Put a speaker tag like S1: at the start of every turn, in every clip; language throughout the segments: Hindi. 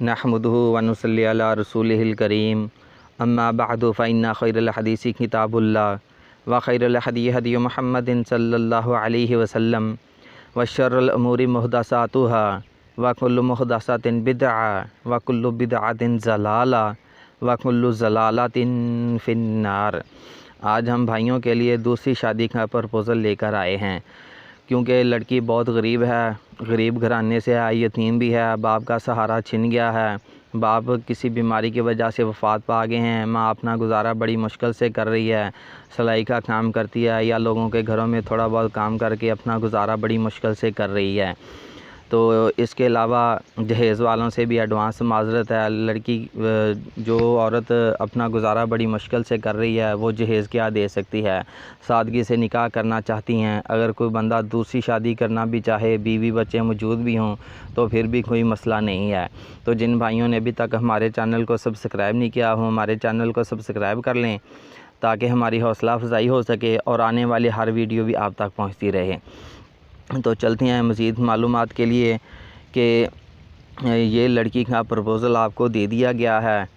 S1: नहमदुहु व नुसल्ली अला रसूलिहिल करीम अम्मा बअदु फ़इन्ना खैरल हदीसी किताबुल्लाह व खैरल हदी हदी मुहम्मदिन सल्लल्लाहु अलैहि वसल्लम व शर्रल उमूरि मुहदसातुहा व कुल्लु मुहदसातिन बिदअ व कुल्लु बिदअतिन ज़लाला व कुल्लु ज़लालतिन फिन्नार। आज हम भाइयों के लिए दूसरी शादी का प्रपोज़ल लेकर आए हैं, क्योंकि लड़की बहुत गरीब है, गरीब घराने से है, यतीम भी है, बाप का सहारा छिन गया है, बाप किसी बीमारी की वजह से वफ़ात पा गए हैं, माँ अपना गुजारा बड़ी मुश्किल से कर रही है, सिलाई का काम करती है या लोगों के घरों में थोड़ा बहुत काम करके अपना गुजारा बड़ी मुश्किल से कर रही है। तो इसके अलावा जहेज़ वालों से भी एडवांस माज़रत है। लड़की जो औरत अपना गुजारा बड़ी मुश्किल से कर रही है वो जहेज़ क्या दे सकती है, सादगी से निकाह करना चाहती हैं। अगर कोई बंदा दूसरी शादी करना भी चाहे, बीवी बच्चे मौजूद भी हों, तो फिर भी कोई मसला नहीं है। तो जिन भाइयों ने अभी तक हमारे चैनल को सब्सक्राइब नहीं किया हो, हमारे चैनल को सब्सक्राइब कर लें ताकि हमारी हौसला अफजाई हो सके और आने वाली हर वीडियो भी आप तक पहुँचती रहे। तो चलते हैं मज़ीद मालूमात के लिए कि ये लड़की का प्रपोज़ल आपको दे दिया गया है।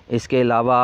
S1: इसके अलावा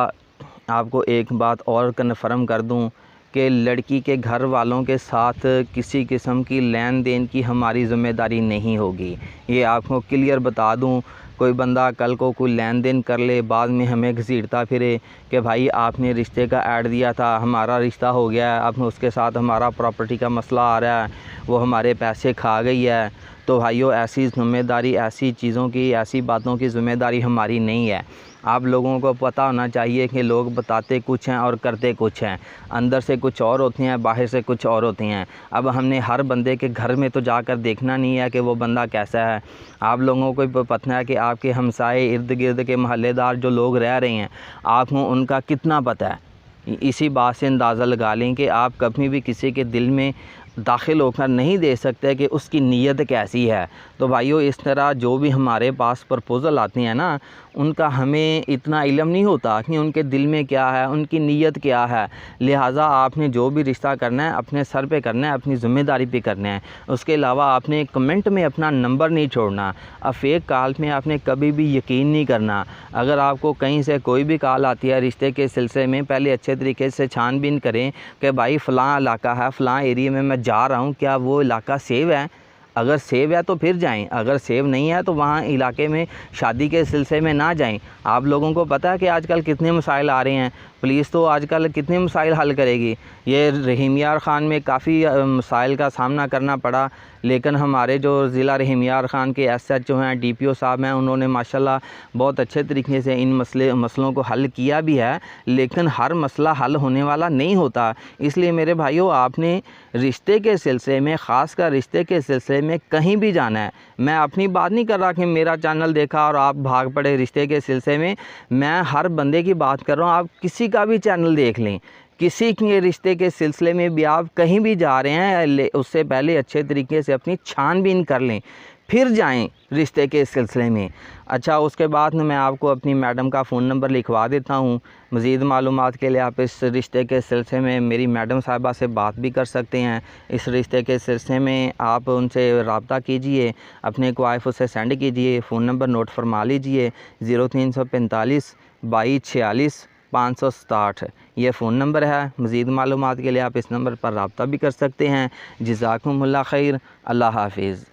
S1: आपको एक बात और कन्फर्म कर दूं कि लड़की के घर वालों के साथ किसी किस्म की लेन देन की हमारी ज़िम्मेदारी नहीं होगी। ये आपको क्लियर बता दूं। कोई बंदा कल को कोई लेन देन कर ले, बाद में हमें घसीटता फिरे कि भाई आपने रिश्ते का ऐड दिया था, हमारा रिश्ता हो गया है, अब उसके साथ हमारा प्रॉपर्टी का मसला आ रहा है, वो हमारे पैसे खा गई है। तो भाइयों, ऐसी ज़िम्मेदारी, ऐसी चीज़ों की, ऐसी बातों की ज़िम्मेदारी हमारी नहीं है। आप लोगों को पता होना चाहिए कि लोग बताते कुछ हैं और करते कुछ हैं, अंदर से कुछ और होते हैं, बाहर से कुछ और होते हैं। अब हमने हर बंदे के घर में तो जाकर देखना नहीं है कि वो बंदा कैसा है। आप लोगों को पता है कि आपके हमसाए, इर्द गिर्द के महल्लेदार जो लोग रह रहे हैं, आपको उनका कितना पता है। इसी बात से अंदाज़ा लगा लें कि आप कभी भी किसी के दिल में दाखिल होकर नहीं दे सकते कि उसकी नीयत कैसी है। तो भाइयों, इस तरह जो भी हमारे पास प्रपोज़ल आते हैं ना, उनका हमें इतना इल्म नहीं होता कि उनके दिल में क्या है, उनकी नीयत क्या है। लिहाजा आपने जो भी रिश्ता करना है अपने सर पे करना है, अपनी ज़िम्मेदारी पे करना है। उसके अलावा आपने कमेंट में अपना नंबर नहीं छोड़ना। अब फेक कॉल में आपने कभी भी यकीन नहीं करना। अगर आपको कहीं से कोई भी कॉल आती है रिश्ते के सिलसिले में, पहले अच्छे तरीके से छानबीन करें कि भाई फ़लाँ इलाका है, फ़लाँ एरिया में मैं जा रहा हूँ, क्या वो इलाका सेव है? अगर सेव है तो फिर जाएं, अगर सेव नहीं है तो वहाँ इलाके में शादी के सिलसिले में ना जाएं। आप लोगों को पता है कि आजकल कितने मसाइल आ रहे हैं, पुलिस तो आजकल कितने मसाइल हल करेगी। ये रहीम यार ख़ान में काफ़ी मसाइल का सामना करना पड़ा, लेकिन हमारे जो ज़िला रहीम यार ख़ान के SHO हैं, DPO साहब हैं, उन्होंने माशाल्लाह बहुत अच्छे तरीके से इन मसलों को हल किया भी है। लेकिन हर मसला हल होने वाला नहीं होता। इसलिए मेरे भाइयों, आपने रिश्ते के सिलसिले में, ख़ासकर रिश्ते के सिलसिले में कहीं भी जाना है, मैं अपनी बात नहीं कर रहा कि मेरा चैनल देखा और आप भाग पड़े रिश्ते के सिलसिले में, मैं हर बंदे की बात कर रहा हूँ। आप किसी का भी चैनल देख लें, किसी के रिश्ते के सिलसिले में भी आप कहीं भी जा रहे हैं, उससे पहले अच्छे तरीके से अपनी छानबीन कर लें, फिर जाएं रिश्ते के सिलसिले में। अच्छा, उसके बाद मैं आपको अपनी मैडम का फ़ोन नंबर लिखवा देता हूँ। मज़ीद मालूमात के लिए आप इस रिश्ते के सिलसिले में मेरी मैडम साहिबा से बात भी कर सकते हैं। इस रिश्ते के सिलसिले में आप उनसे रब्ता कीजिए, अपने क्वाइफ उसे सेंड कीजिए। फ़ोन नंबर नोट फरमा लीजिए, 0345 22 46 567 ये फ़ोन नंबर है। मज़ीद मालूमात के लिए आप इस नंबर पर रब्ता भी कर सकते हैं। जज़ाकुमुल्लाह खैर। अल्लाह हाफ़िज़।